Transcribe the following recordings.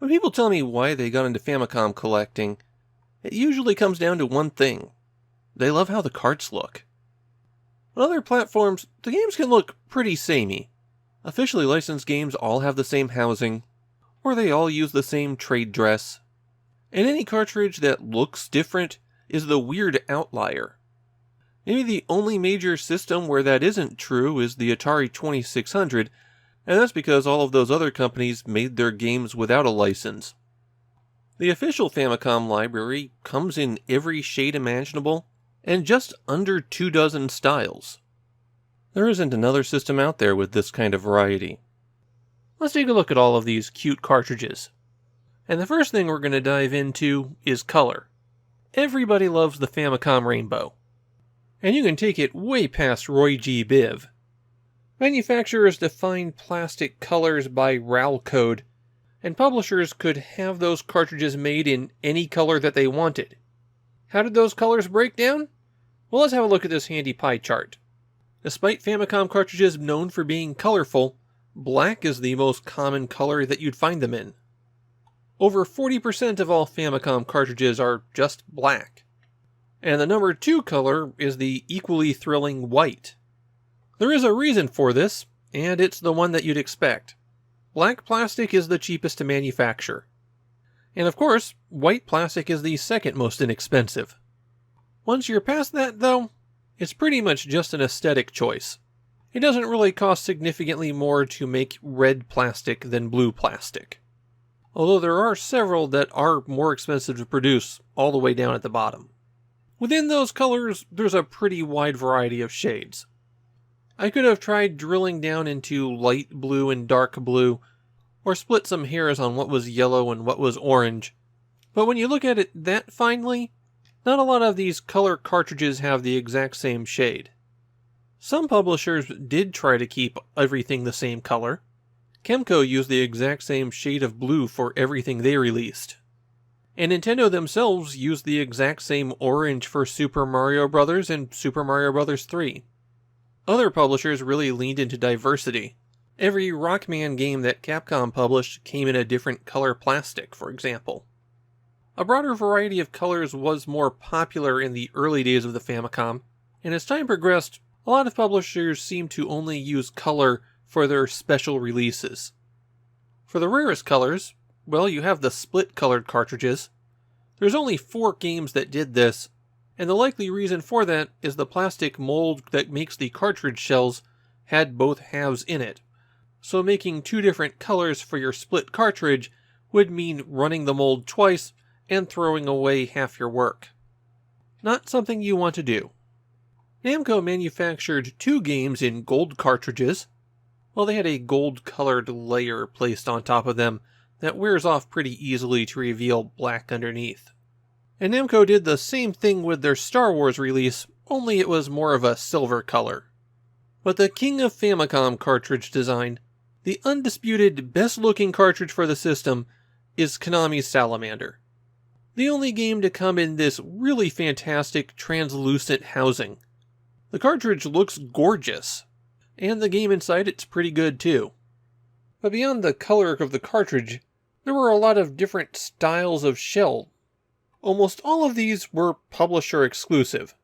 When people tell me why they got into Famicom collecting, it usually comes down to one thing. They love how the carts look. On other platforms, the games can look pretty samey. Officially licensed games all have the same housing, or they all use the same trade dress. And any cartridge that looks different is the weird outlier. Maybe the only major system where that isn't true is the Atari 2600, and that's because all of those other companies made their games without a license. The official Famicom library comes in every shade imaginable, and just under 24 styles. There isn't another system out there with this kind of variety. Let's take a look at all of these cute cartridges. And the first thing we're going to dive into is color. Everybody loves the Famicom Rainbow. And you can take it way past Roy G. Biv. Manufacturers define plastic colors by RAL code, and publishers could have those cartridges made in any color that they wanted. How did those colors break down? Well, let's have a look at this handy pie chart. Despite Famicom cartridges known for being colorful, black is the most common color that you'd find them in. Over 40% of all Famicom cartridges are just black. And the number 2 color is the equally thrilling white. There is a reason for this, and it's the one that you'd expect. Black plastic is the cheapest to manufacture. And of course, white plastic is the second most inexpensive. Once you're past that, though, it's pretty much just an aesthetic choice. It doesn't really cost significantly more to make red plastic than blue plastic. Although there are several that are more expensive to produce, all the way down at the bottom. Within those colors, there's a pretty wide variety of shades. I could have tried drilling down into light blue and dark blue, or split some hairs on what was yellow and what was orange. But when you look at it that finely, not a lot of these color cartridges have the exact same shade. Some publishers did try to keep everything the same color. Kemco used the exact same shade of blue for everything they released. And Nintendo themselves used the exact same orange for Super Mario Bros. And Super Mario Bros. 3. Other publishers really leaned into diversity. Every Rockman game that Capcom published came in a different color plastic, for example. A broader variety of colors was more popular in the early days of the Famicom, and as time progressed, a lot of publishers seemed to only use color for their special releases. For the rarest colors, well, you have the split-colored cartridges. There's only 4 games that did this, and the likely reason for that is the plastic mold that makes the cartridge shells had both halves in it. So making 2 different colors for your split cartridge would mean running the mold twice and throwing away half your work. Not something you want to do. Namco manufactured 2 games in gold cartridges. Well, they had a gold-colored layer placed on top of them that wears off pretty easily to reveal black underneath. And Namco did the same thing with their Star Wars release, only it was more of a silver color. But the king of Famicom cartridge design, the undisputed best-looking cartridge for the system, is Konami's Salamander. The only game to come in this really fantastic translucent housing. The cartridge looks gorgeous, and the game inside it's pretty good too. But beyond the color of the cartridge, there were a lot of different styles of shell. Almost all of these were publisher exclusive.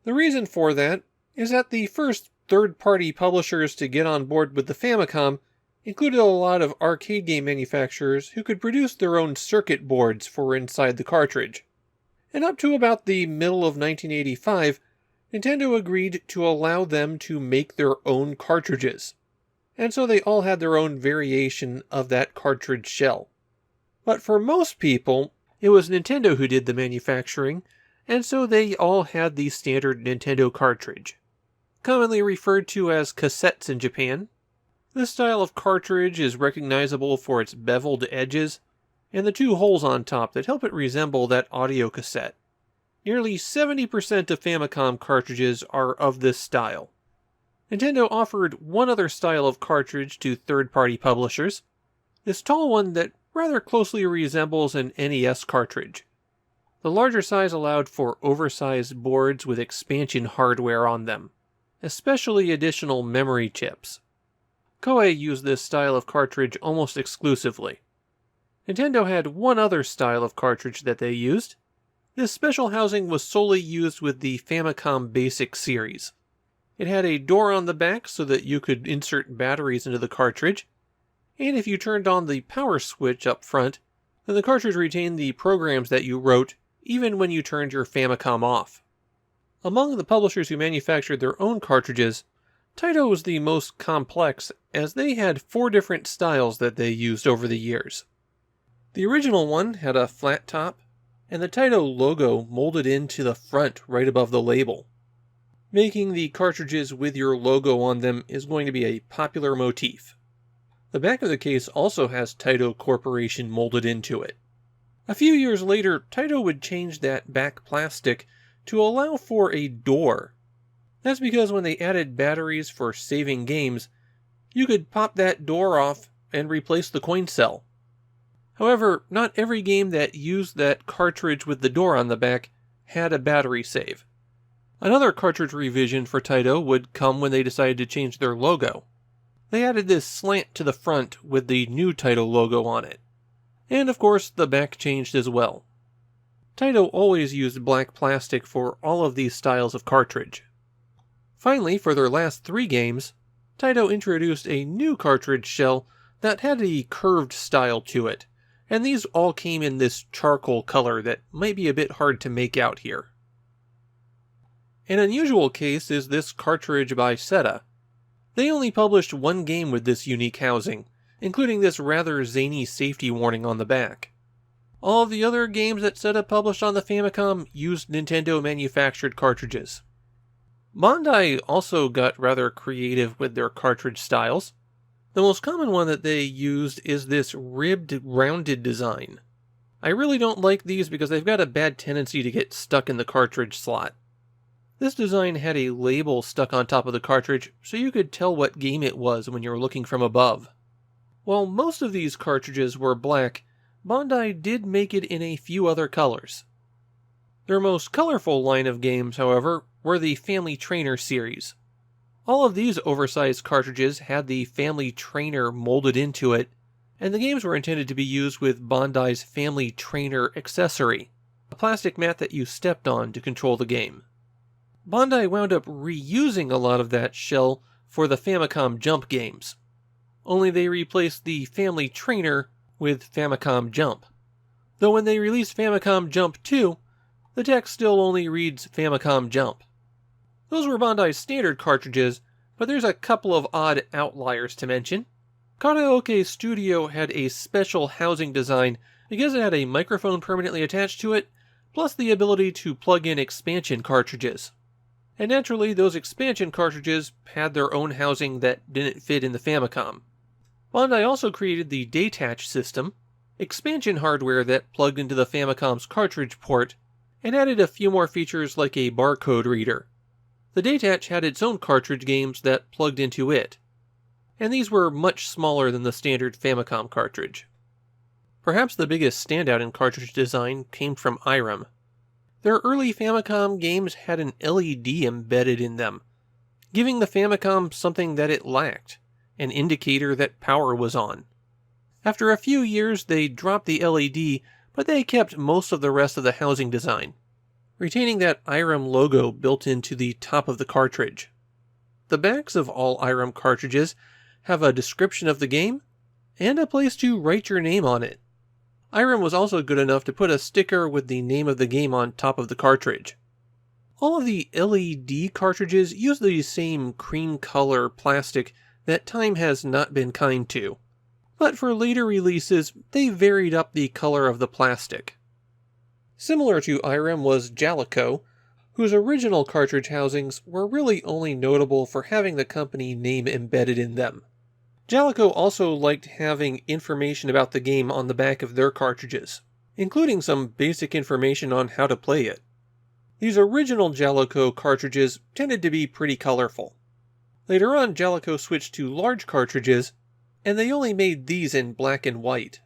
The reason for that is that the first third-party publishers to get on board with the Famicom included a lot of arcade game manufacturers who could produce their own circuit boards for inside the cartridge. And up to about the middle of 1985, Nintendo agreed to allow them to make their own cartridges. And so they all had their own variation of that cartridge shell. But for most people, it was Nintendo who did the manufacturing, and so they all had the standard Nintendo cartridge. Commonly referred to as cassettes in Japan, this style of cartridge is recognizable for its beveled edges and the 2 holes on top that help it resemble that audio cassette. Nearly 70% of Famicom cartridges are of this style. Nintendo offered one other style of cartridge to third-party publishers, this tall one that rather closely resembles an NES cartridge. The larger size allowed for oversized boards with expansion hardware on them, especially additional memory chips. Koei used this style of cartridge almost exclusively. Nintendo had one other style of cartridge that they used. This special housing was solely used with the Famicom Basic series. It had a door on the back so that you could insert batteries into the cartridge, and if you turned on the power switch up front, then the cartridge retained the programs that you wrote even when you turned your Famicom off. Among the publishers who manufactured their own cartridges, Taito was the most complex, as they had 4 different styles that they used over the years. The original one had a flat top, and the Taito logo molded into the front right above the label. Making the cartridges with your logo on them is going to be a popular motif. The back of the case also has Taito Corporation molded into it. A few years later, Taito would change that back plastic to allow for a door. That's because when they added batteries for saving games, you could pop that door off and replace the coin cell. However, not every game that used that cartridge with the door on the back had a battery save. Another cartridge revision for Taito would come when they decided to change their logo. They added this slant to the front with the new Taito logo on it. And of course, the back changed as well. Taito always used black plastic for all of these styles of cartridge. Finally, for their last 3 games, Taito introduced a new cartridge shell that had a curved style to it, and these all came in this charcoal color that might be a bit hard to make out here. An unusual case is this cartridge by Seta. They only published 1 game with this unique housing, including this rather zany safety warning on the back. All of the other games that Seta published on the Famicom used Nintendo-manufactured cartridges. Bandai also got rather creative with their cartridge styles. The most common one that they used is this ribbed, rounded design. I really don't like these because they've got a bad tendency to get stuck in the cartridge slot. This design had a label stuck on top of the cartridge so you could tell what game it was when you were looking from above. While most of these cartridges were black, Bandai did make it in a few other colors. Their most colorful line of games, however, were the Family Trainer series. All of these oversized cartridges had the Family Trainer molded into it, and the games were intended to be used with Bandai's Family Trainer accessory, a plastic mat that you stepped on to control the game. Bandai wound up reusing a lot of that shell for the Famicom Jump games, only they replaced the Family Trainer with Famicom Jump. Though when they released Famicom Jump 2, the text still only reads Famicom Jump. Those were Bandai's standard cartridges, but there's a couple of odd outliers to mention. Karaoke Studio had a special housing design because it had a microphone permanently attached to it, plus the ability to plug in expansion cartridges. And naturally, those expansion cartridges had their own housing that didn't fit in the Famicom. Bandai also created the Detach system, expansion hardware that plugged into the Famicom's cartridge port, and added a few more features like a barcode reader. The Detach had its own cartridge games that plugged into it, and these were much smaller than the standard Famicom cartridge. Perhaps the biggest standout in cartridge design came from Irem. Their early Famicom games had an LED embedded in them, giving the Famicom something that it lacked, an indicator that power was on. After a few years, they dropped the LED, but they kept most of the rest of the housing design, retaining that Irem logo built into the top of the cartridge. The backs of all Irem cartridges have a description of the game and a place to write your name on it. Irem was also good enough to put a sticker with the name of the game on top of the cartridge. All of the LED cartridges use the same cream color plastic that time has not been kind to, but for later releases, they varied up the color of the plastic. Similar to Irem was Jalico, whose original cartridge housings were really only notable for having the company name embedded in them. Jalico also liked having information about the game on the back of their cartridges, including some basic information on how to play it. These original Jalico cartridges tended to be pretty colorful. Later on, Jalico switched to large cartridges, and they only made these in black and white.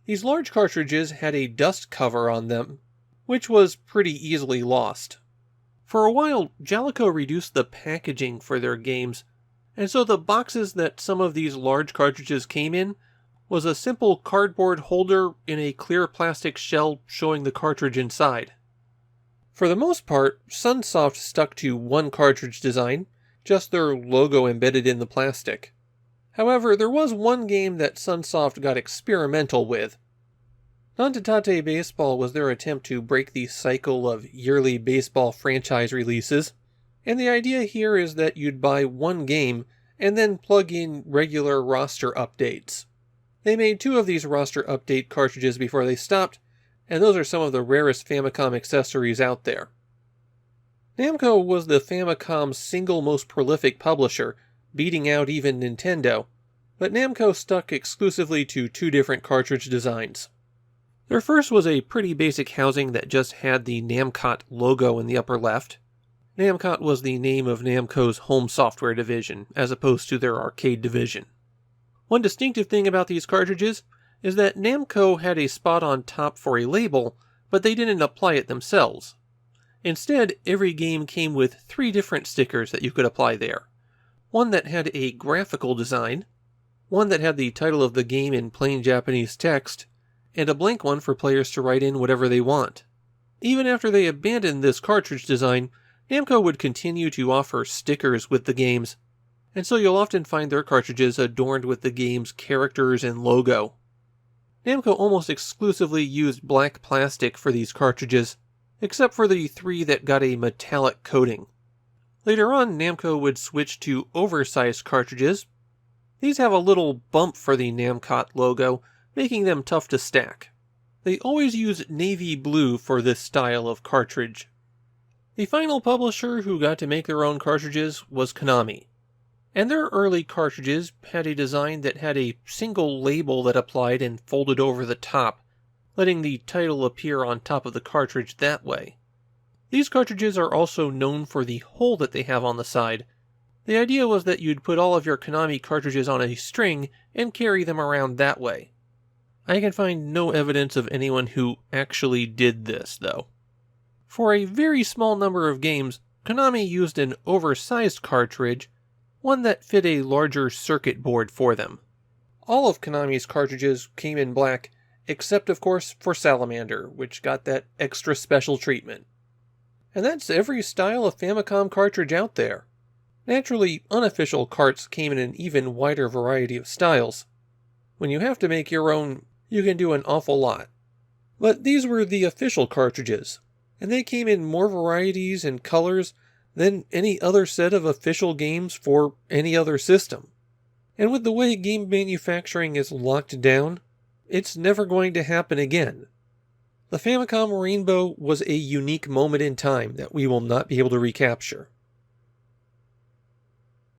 These large cartridges had a dust cover on them, which was pretty easily lost. For a while, Jalico reduced the packaging for their games, and so the boxes that some of these large cartridges came in was a simple cardboard holder in a clear plastic shell showing the cartridge inside. For the most part, Sunsoft stuck to one cartridge design, just their logo embedded in the plastic. However, there was one game that Sunsoft got experimental with. Nantatate Baseball was their attempt to break the cycle of yearly baseball franchise releases, and the idea here is that you'd buy one game and then plug in regular roster updates. They made 2 of these roster update cartridges before they stopped, and those are some of the rarest Famicom accessories out there. Namco was the Famicom's single most prolific publisher, beating out even Nintendo, but Namco stuck exclusively to 2 different cartridge designs. Their first was a pretty basic housing that just had the Namcot logo in the upper left. Namcot was the name of Namco's home software division, as opposed to their arcade division. One distinctive thing about these cartridges is that Namco had a spot on top for a label, but they didn't apply it themselves. Instead, every game came with 3 different stickers that you could apply there. One that had a graphical design, one that had the title of the game in plain Japanese text, and a blank one for players to write in whatever they want. Even after they abandoned this cartridge design, Namco would continue to offer stickers with the games, and so you'll often find their cartridges adorned with the game's characters and logo. Namco almost exclusively used black plastic for these cartridges, except for the 3 that got a metallic coating. Later on, Namco would switch to oversized cartridges. These have a little bump for the Namcot logo, making them tough to stack. They always use navy blue for this style of cartridge. The final publisher who got to make their own cartridges was Konami, and their early cartridges had a design that had a single label that applied and folded over the top, letting the title appear on top of the cartridge that way. These cartridges are also known for the hole that they have on the side. The idea was that you'd put all of your Konami cartridges on a string and carry them around that way. I can find no evidence of anyone who actually did this, though. For a very small number of games, Konami used an oversized cartridge, one that fit a larger circuit board for them. All of Konami's cartridges came in black, except of course for Salamander, which got that extra special treatment. And that's every style of Famicom cartridge out there. Naturally, unofficial carts came in an even wider variety of styles. When you have to make your own, you can do an awful lot. But these were the official cartridges, and they came in more varieties and colors than any other set of official games for any other system. And with the way game manufacturing is locked down, it's never going to happen again. The Famicom Rainbow was a unique moment in time that we will not be able to recapture.